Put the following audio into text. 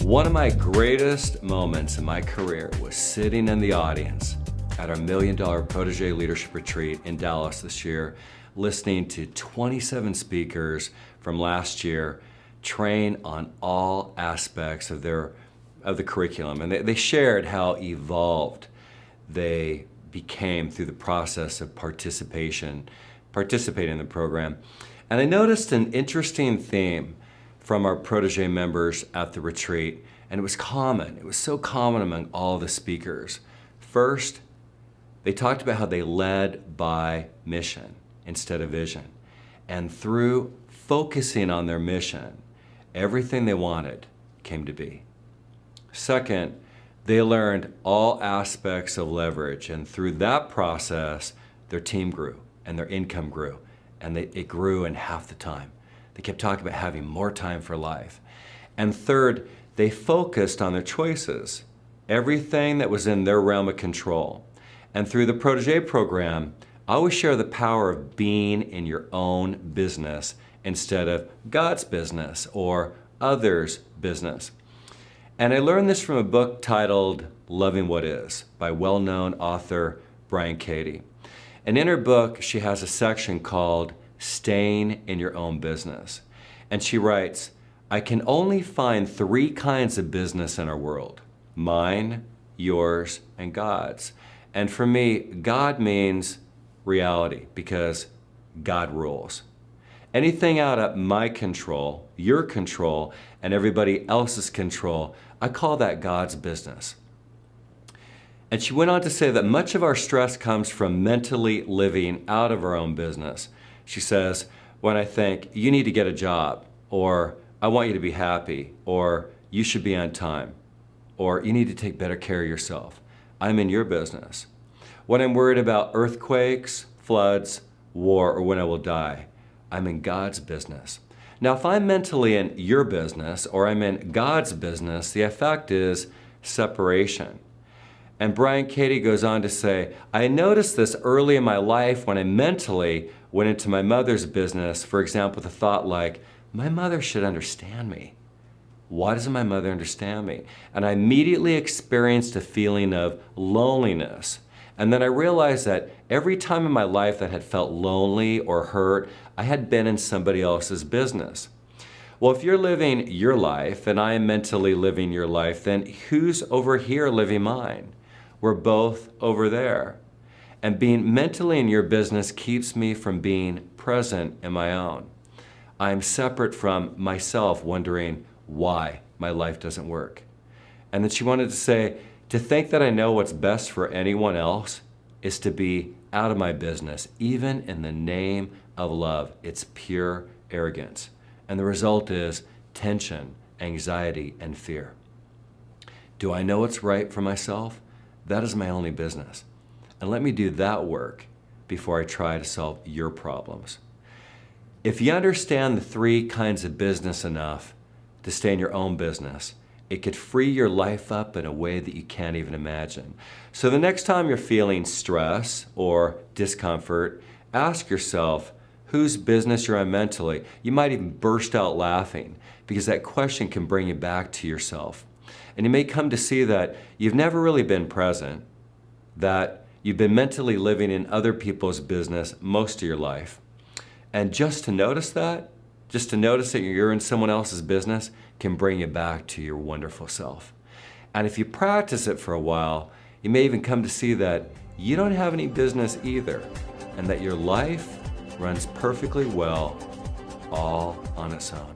One of my greatest moments in my career was sitting in the audience at our $1 Million Protege Leadership Retreat in Dallas this year, listening to 27 speakers from last year train on all aspects of the curriculum. And they shared how evolved they became through the process of participating in the program. And I noticed an interesting theme from our protege members at the retreat, and it was common. It was so common among all the speakers. First, they talked about how they led by mission instead of vision. And through focusing on their mission, everything they wanted came to be. Second, they learned all aspects of leverage, and through that process, their team grew and their income grew, and it grew in half the time. They kept talking about having more time for life. And third, they focused on their choices, everything that was in their realm of control. And through the Protege program, I always share the power of being in your own business instead of God's business or others' business. And I learned this from a book titled Loving What Is by well-known author Brian Cady. And in her book, she has a section called Staying in Your Own Business. And she writes, I can only find 3 kinds of business in our world: mine, yours, and God's. And for me, God means reality, because God rules. Anything out of my control, your control, and everybody else's control, I call that God's business. And she went on to say that much of our stress comes from mentally living out of our own business. She says, when I think, you need to get a job, or I want you to be happy, or you should be on time, or you need to take better care of yourself, I'm in your business. When I'm worried about earthquakes, floods, war, or when I will die, I'm in God's business. Now, if I'm mentally in your business, or I'm in God's business, the effect is separation. And Brian Cady goes on to say, I noticed this early in my life when I mentally went into my mother's business, for example, with a thought like, my mother should understand me. Why doesn't my mother understand me? And I immediately experienced a feeling of loneliness. And then I realized that every time in my life that had felt lonely or hurt, I had been in somebody else's business. Well, if you're living your life and I am mentally living your life, then who's over here living mine? We're both over there. And being mentally in your business keeps me from being present in my own. I'm separate from myself, wondering why my life doesn't work. And then she wanted to say, to think that I know what's best for anyone else is to be out of my business, even in the name of love. It's pure arrogance. And the result is tension, anxiety, and fear. Do I know what's right for myself? That is my only business. And let me do that work before I try to solve your problems. If you understand the 3 kinds of business enough to stay in your own business, it could free your life up in a way that you can't even imagine. So the next time you're feeling stress or discomfort, ask yourself whose business you're in mentally. You might even burst out laughing, because that question can bring you back to yourself. And you may come to see that you've never really been present, that you've been mentally living in other people's business most of your life. And just to notice that you're in someone else's business can bring you back to your wonderful self. And if you practice it for a while, you may even come to see that you don't have any business either, and that your life runs perfectly well all on its own.